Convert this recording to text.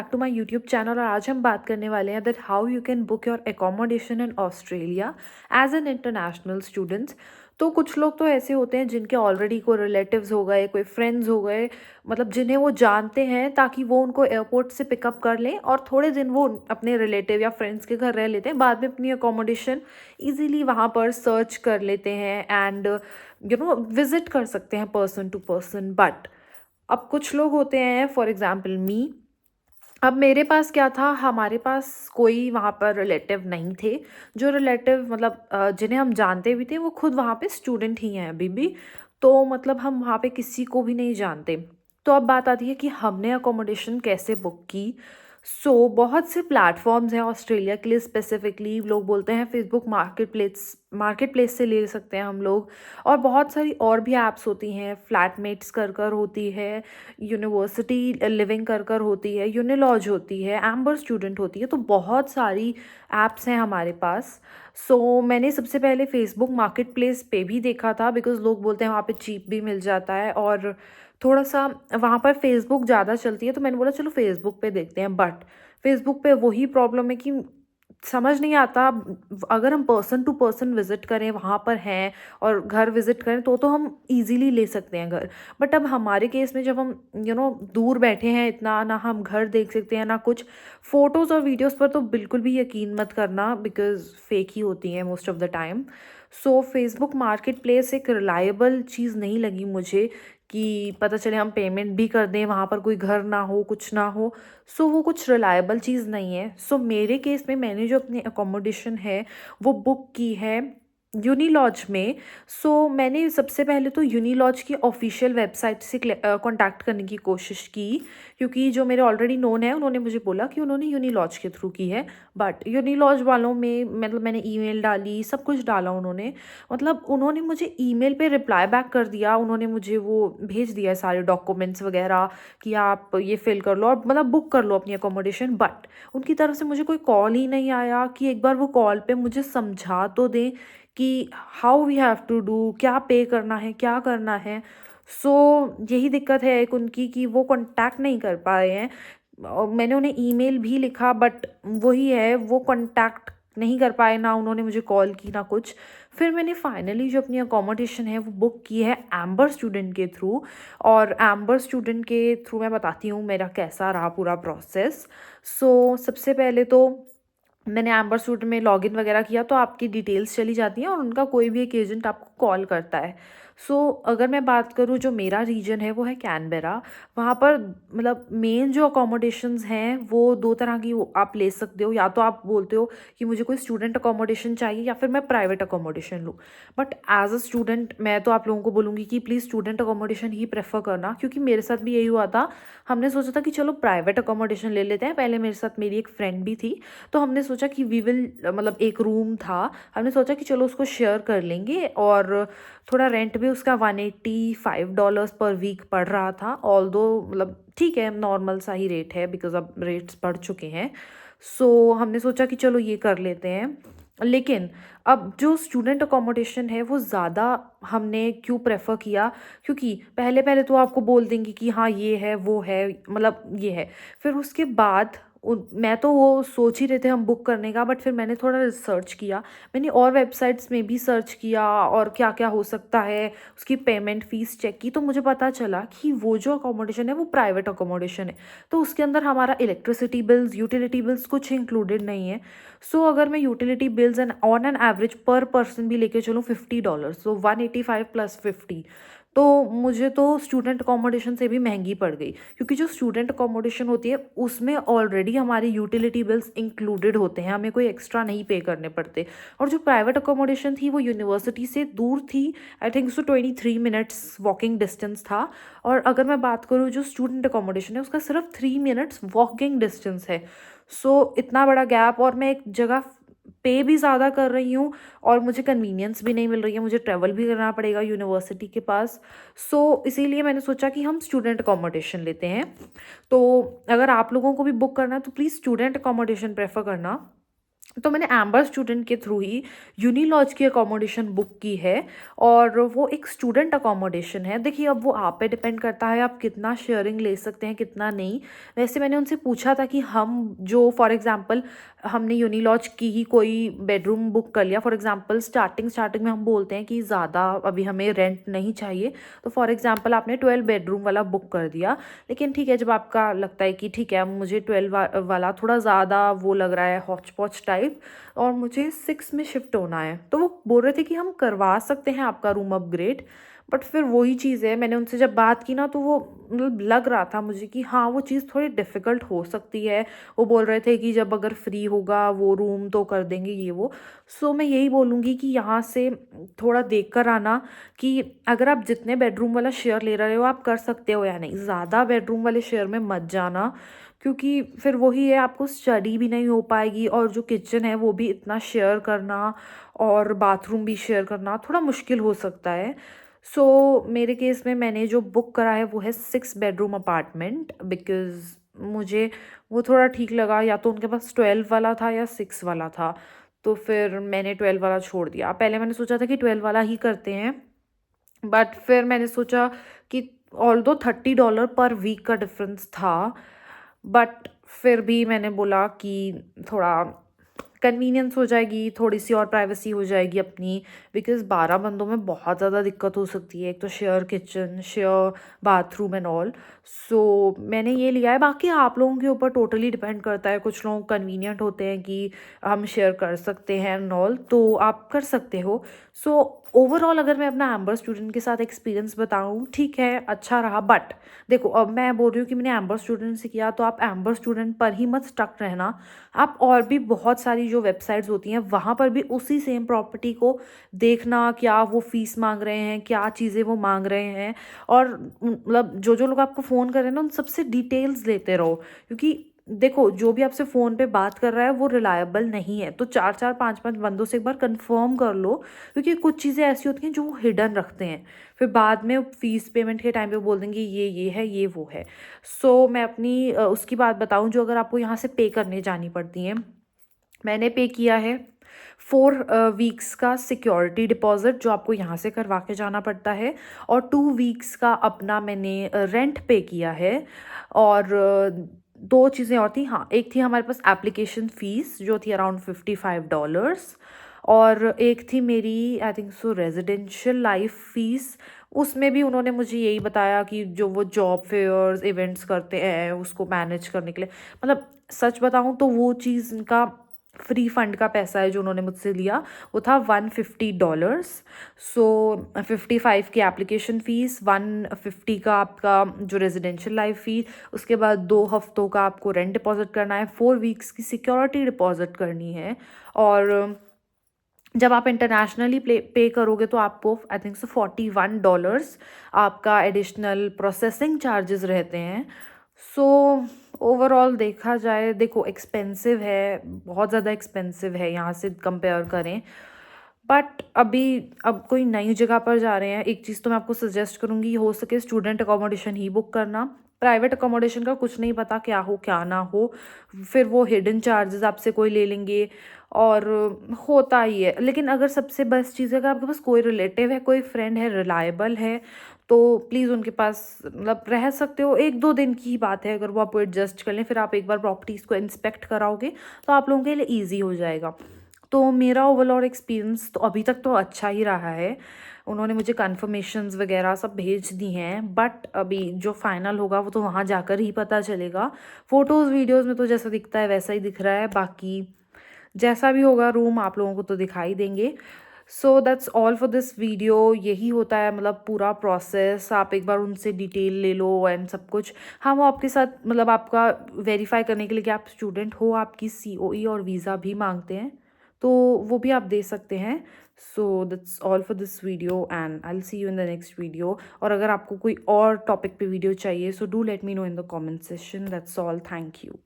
Back to my YouTube channel. और आज हम बात करने वाले हैं that how you can book your accommodation in Australia as an international students. तो कुछ लोग तो ऐसे होते हैं जिनके ऑलरेडी कोई रिलेटिव्स हो गए, कोई फ्रेंड्स हो गए, मतलब जिन्हें वो जानते हैं ताकि वो उनको एयरपोर्ट से पिकअप कर लें और थोड़े दिन वो अपने रिलेटिव या फ्रेंड्स के घर रह लेते हैं, बाद में अपनी अकोमोडेशन ईजीली वहाँ पर सर्च कर लेते हैं एंड विजिट कर सकते हैं पर्सन टू पर्सन। बट अब कुछ लोग होते हैं, फॉर एग्जाम्पल मी। अब मेरे पास क्या था, हमारे पास कोई वहाँ पर रिलेटिव नहीं थे। जो रिलेटिव मतलब जिन्हें हम जानते भी थे वो खुद वहाँ पे स्टूडेंट ही हैं अभी भी। तो मतलब हम वहाँ पे किसी को भी नहीं जानते। तो अब बात आती है कि हमने अकोमोडेशन कैसे बुक की। बहुत से प्लेटफॉर्म्स हैं ऑस्ट्रेलिया के लिए स्पेसिफिकली। लोग बोलते हैं फेसबुक मार्केट प्लेस से ले सकते हैं हम लोग। और बहुत सारी और भी ऐप्स होती हैं, फ्लैटमेट्स कर कर होती है, यूनिवर्सिटी लिविंग कर कर होती है, यूनिलॉज होती है, एम्बर स्टूडेंट होती है। तो बहुत सारी ऐप्स हैं हमारे पास। मैंने सबसे पहले फेसबुक मार्केट प्लेस पे भी देखा था, बिकॉज़ लोग बोलते हैं वहाँ पे चीप भी मिल जाता है और थोड़ा सा वहाँ पर फेसबुक ज़्यादा चलती है। तो मैंने बोला चलो फेसबुक पे देखते हैं। बट फेसबुक पे वही प्रॉब्लम है कि समझ नहीं आता। अगर हम पर्सन टू पर्सन विज़िट करें, वहाँ पर हैं और घर विज़िट करें तो हम इजीली ले सकते हैं घर। बट अब हमारे केस में जब हम दूर बैठे हैं इतना, ना हम घर देख सकते हैं ना कुछ। फ़ोटोज़ और वीडियोज़ पर तो बिल्कुल भी यकीन मत करना, बिकॉज़ फेक ही होती हैं most of the time. Facebook market place एक रिलायबल चीज़ नहीं लगी मुझे कि पता चले हम पेमेंट भी कर दें, वहाँ पर कोई घर ना हो, कुछ ना हो। वो कुछ रिलायबल चीज़ नहीं है। मेरे केस में मैंने जो अपनी अकोमोडेशन है वो बुक की है यूनिलॉज में। मैंने सबसे पहले तो यूनिलॉज की ऑफिशियल वेबसाइट से कांटेक्ट करने की कोशिश की, क्योंकि जो मेरे ऑलरेडी नोन है उन्होंने मुझे बोला कि उन्होंने यूनिलॉज के थ्रू की है। बट यूनिलॉज वालों में मतलब मैंने ईमेल डाली, सब कुछ डाला उन्होंने। मतलब उन्होंने मुझे ईमेल पे रिप्लाई बैक कर दिया, उन्होंने मुझे वो भेज दिया सारे डॉक्यूमेंट्स वगैरह कि आप ये फिल कर लो और मतलब बुक कर लो अपनी अकोमोडेशन। बट उनकी तरफ से मुझे कोई कॉल ही नहीं आया कि एक बार वो कॉल पे मुझे समझा तो दें कि how we have to do, क्या पे करना है, क्या करना है। यही दिक्कत है एक उनकी कि वो कांटेक्ट नहीं कर पाए हैं। और मैंने उन्हें ईमेल भी लिखा, बट वही है, वो कांटेक्ट नहीं कर पाए, ना उन्होंने मुझे कॉल की ना कुछ। फिर मैंने फाइनली जो अपनी अकोमोडेशन है वो बुक की है एम्बर स्टूडेंट के थ्रू। और एम्बर स्टूडेंट के थ्रू मैं बताती हूँ मेरा कैसा रहा पूरा प्रोसेस। सबसे पहले तो मैंने एम्बर स्टूडेंट में लॉगिन वगैरह किया, तो आपकी डिटेल्स चली जाती हैं और उनका कोई भी एक एजेंट आपको कॉल करता है। अगर मैं बात करूँ, जो मेरा रीजन है वो है कैनबेरा। वहाँ पर मतलब मेन जो अकोमोडेशंस हैं वो दो तरह की आप ले सकते हो। या तो आप बोलते हो कि मुझे कोई स्टूडेंट अकोमोडेशन चाहिए, या फिर मैं प्राइवेट अकोमोडेशन लूँ। बट एज अ स्टूडेंट मैं तो आप लोगों को बोलूँगी कि please student accommodation he prefer करना, क्योंकि मेरे साथ भी यही हुआ था। हमने सोचा था कि चलो प्राइवेट अकोमोडेशन ले लेते हैं। पहले मेरे साथ मेरी एक फ्रेंड भी थी, तो हमने सोचा कि वी विल मतलब एक रूम था, हमने सोचा कि चलो उसको शेयर कर लेंगे। और थोड़ा रेंट भी उसका $185 पर वीक पड़ रहा था। ऑल्दो मतलब ठीक है, नॉर्मल सा ही रेट है, बिकॉज अब रेट्स बढ़ चुके हैं। हमने सोचा कि चलो ये कर लेते हैं। लेकिन अब जो स्टूडेंट अकोमोडेशन है वो ज़्यादा हमने क्यों प्रेफर किया, क्योंकि पहले पहले तो आपको बोल देंगे कि हाँ ये है वो है, मतलब ये है। फिर उसके बाद मैं तो वो सोच ही रहे थे हम बुक करने का, बट फिर मैंने थोड़ा रिसर्च किया। मैंने और वेबसाइट्स में भी सर्च किया और क्या क्या हो सकता है, उसकी पेमेंट फ़ीस चेक की, तो मुझे पता चला कि वो जो अकोमोडेशन है वो प्राइवेट अकोमोडेशन है। तो उसके अंदर हमारा इलेक्ट्रिसिटी बिल्स, यूटिलिटी बिल्स कुछ इंक्लूडेड नहीं है। अगर मैं utility bills and on an average पर पर्सन भी लेके चलूँ $50, 185 प्लस 50, तो मुझे तो स्टूडेंट अकोमोडेशन से भी महंगी पड़ गई। क्योंकि जो स्टूडेंट अकोमोडेशन होती है उसमें ऑलरेडी हमारे यूटिलिटी बिल्स इंक्लूडेड होते हैं, हमें कोई एक्स्ट्रा नहीं पे करने पड़ते। और जो प्राइवेट अकोमोडेशन थी वो यूनिवर्सिटी से दूर थी, I think 23 minutes walking distance था। और अगर मैं बात करूँ जो स्टूडेंट अकोमोडेशन है उसका सिर्फ 3 मिनट्स वॉकिंग डिस्टेंस है। इतना बड़ा गैप, और मैं एक जगह पे भी ज़्यादा कर रही हूँ और मुझे कन्वीनियंस भी नहीं मिल रही है, मुझे ट्रैवल भी करना पड़ेगा यूनिवर्सिटी के पास। इसीलिए मैंने सोचा कि हम स्टूडेंट अकोमोडेशन लेते हैं। तो अगर आप लोगों को भी बुक करना है तो प्लीज़ स्टूडेंट अकोमोडेशन प्रेफर करना। तो मैंने एम्बर स्टूडेंट के थ्रू ही यूनिलॉज की अकोमोडेशन बुक की है, और वो एक स्टूडेंट अकोमोडेशन है। देखिए, अब वो आप पे डिपेंड करता है आप कितना शेयरिंग ले सकते हैं, कितना नहीं। वैसे मैंने उनसे पूछा था कि हम जो फॉर एग्ज़ाम्पल हमने यूनिलॉज की ही कोई बेडरूम बुक कर लिया, फॉर एग्ज़ाम्पल स्टार्टिंग में हम बोलते हैं कि ज़्यादा अभी हमें रेंट नहीं चाहिए, तो फॉर एग्ज़ाम्पल आपने 12 बेडरूम वाला बुक कर दिया। लेकिन ठीक है, जब आपका लगता है कि ठीक है, अब मुझे 12 वाला थोड़ा ज़्यादा वो लग रहा है, हौच पौच टाइप, और मुझे 6 में शिफ्ट होना है, तो वो बोल रहे थे कि हम करवा सकते हैं आपका रूम अपग्रेड। बट फिर वही चीज़ है, मैंने उनसे जब बात की ना, तो वो मतलब लग रहा था मुझे कि हाँ, वो चीज़ थोड़ी डिफ़िकल्ट हो सकती है। वो बोल रहे थे कि जब अगर फ्री होगा वो रूम तो कर देंगे ये वो। सो मैं यही बोलूँगी कि यहाँ से थोड़ा देख कर आना कि अगर आप जितने बेडरूम वाला शेयर ले रहे हो आप कर सकते हो या नहीं। ज़्यादा बेडरूम वाले शेयर में मत जाना, क्योंकि फिर वही है, आपको स्टडी भी नहीं हो पाएगी, और जो किचन है वो भी इतना शेयर करना और बाथरूम भी शेयर करना थोड़ा मुश्किल हो सकता है। सो मेरे केस में मैंने जो बुक करा है वो है 6 बेडरूम अपार्टमेंट, बिकॉज़ मुझे वो थोड़ा ठीक लगा। या तो उनके पास 12 वाला था या 6 वाला था, तो फिर मैंने 12 वाला छोड़ दिया। पहले मैंने सोचा था कि 12 वाला ही करते हैं, बट फिर मैंने सोचा कि ऑल्दो $30 पर वीक का डिफरेंस था, बट फिर भी मैंने बोला कि थोड़ा कन्वीनियंस हो जाएगी, थोड़ी-सी और प्राइवेसी हो जाएगी अपनी, बिकॉज़ 12 बंदों में बहुत ज़्यादा दिक्कत हो सकती है। एक तो share kitchen, share bathroom and all. So मैंने ये लिया है, बाकी आप लोगों के ऊपर टोटली डिपेंड करता है। कुछ लोग कन्वीनिएंट होते हैं कि हम शेयर कर सकते हैं एंड ऑल, तो आप कर सकते हो। सो ओवरऑल अगर मैं अपना एम्बर स्टूडेंट के साथ एक्सपीरियंस बताऊँ, ठीक है, अच्छा रहा। बट देखो, अब मैं बोल रही हूँ कि मैंने एम्बर स्टूडेंट से किया, तो आप एम्बर स्टूडेंट पर ही मत स्टक रहना। आप और भी बहुत सारी जो वेबसाइट्स होती हैं वहाँ पर भी उसी सेम प्रॉपर्टी को देखना, क्या वो फ़ीस मांग रहे हैं, क्या चीज़ें वो मांग रहे हैं, और मतलब जो लोग आपको फ़ोन कर रहे हैं ना, उन सबसे डिटेल्स लेते रहो। क्योंकि देखो, जो भी आपसे फ़ोन पे बात कर रहा है वो रिलायबल नहीं है, तो 4-4 5-5 बंदों से एक बार कंफर्म कर लो, क्योंकि कुछ चीज़ें ऐसी होती हैं जो वो हिडन रखते हैं। फिर बाद में फ़ीस पेमेंट के टाइम पे बोल देंगे ये है, ये वो है। सो मैं अपनी उसकी बात बताऊँ, जो अगर आपको यहाँ से पे करने जानी पड़ती हैं, मैंने पे किया है 4 वीक्स का सिक्योरिटी डिपॉज़िट, जो आपको यहाँ से करवा के जाना पड़ता है, और 2 वीक्स का अपना मैंने रेंट पे किया है। और 2 चीज़ें और थी, हाँ, एक थी हमारे पास एप्लीकेशन फ़ीस जो थी अराउंड $55, और एक थी मेरी I think so residential life fees. उसमें भी उन्होंने मुझे यही बताया कि जो वो जॉब फेयर्स, इवेंट्स करते हैं उसको मैनेज करने के लिए, मतलब सच बताऊँ तो वो चीज़ का फ्री फंड का पैसा है जो उन्होंने मुझसे लिया, वो था $150। सो 55 की एप्लीकेशन फ़ीस, 150 का आपका जो रेजिडेंशियल लाइफ फ़ी, उसके बाद 2 हफ्तों का आपको रेंट डिपॉज़िट करना है, 4 वीक्स की सिक्योरिटी डिपॉज़िट करनी है। और जब आप इंटरनेशनली पे करोगे तो आपको आई थिंक सो $41 आपका एडिशनल प्रोसेसिंग चार्जेस रहते हैं। सो ओवरऑल देखा जाए, देखो एक्सपेंसिव है, बहुत ज़्यादा एक्सपेंसिव है यहाँ से कंपेयर करें। बट अभी अब कोई नई जगह पर जा रहे हैं, एक चीज़ तो मैं आपको सजेस्ट करूँगी, हो सके स्टूडेंट अकोमोडेशन ही बुक करना। प्राइवेट अकोमोडेशन का कुछ नहीं पता क्या हो क्या ना हो, फिर वो हिडन चार्जेस आपसे कोई ले लेंगे, और होता ही है। लेकिन अगर सबसे बेस्ट चीज़ है, अगर आपके पास कोई रिलेटिव है, कोई फ्रेंड है, रिलायबल है, तो प्लीज़ उनके पास मतलब रह सकते हो। 1-2 दिन की ही बात है, अगर वो आपको एडजस्ट कर लें, फिर आप एक बार प्रॉपर्टीज़ को इंस्पेक्ट कराओगे तो आप लोगों के लिए ईज़ी हो जाएगा। तो मेरा ओवरऑल एक्सपीरियंस तो अभी तक तो अच्छा ही रहा है। उन्होंने मुझे कन्फर्मेशंस वगैरह सब भेज दी हैं, बट अभी जो फाइनल होगा वो तो वहाँ जाकर ही पता चलेगा। फ़ोटोज़ वीडियोज़ में तो जैसा दिखता है वैसा ही दिख रहा है, बाकी जैसा भी होगा रूम आप लोगों को तो दिखाई देंगे। So that's all for this video. यही होता है मतलब पूरा प्रोसेस, आप एक बार उनसे डिटेल ले लो एंड सब कुछ। हाँ, वो आपके साथ मतलब आपका वेरीफाई करने के लिए कि आप स्टूडेंट हो, आपकी सीओई और वीज़ा भी मांगते हैं, तो वो भी आप दे सकते हैं। So that's all for this video and I will see you in the next video. और अगर आपको कोई और टॉपिक पे वीडियो चाहिए, so do let me know in the comment section. That's all, thank you.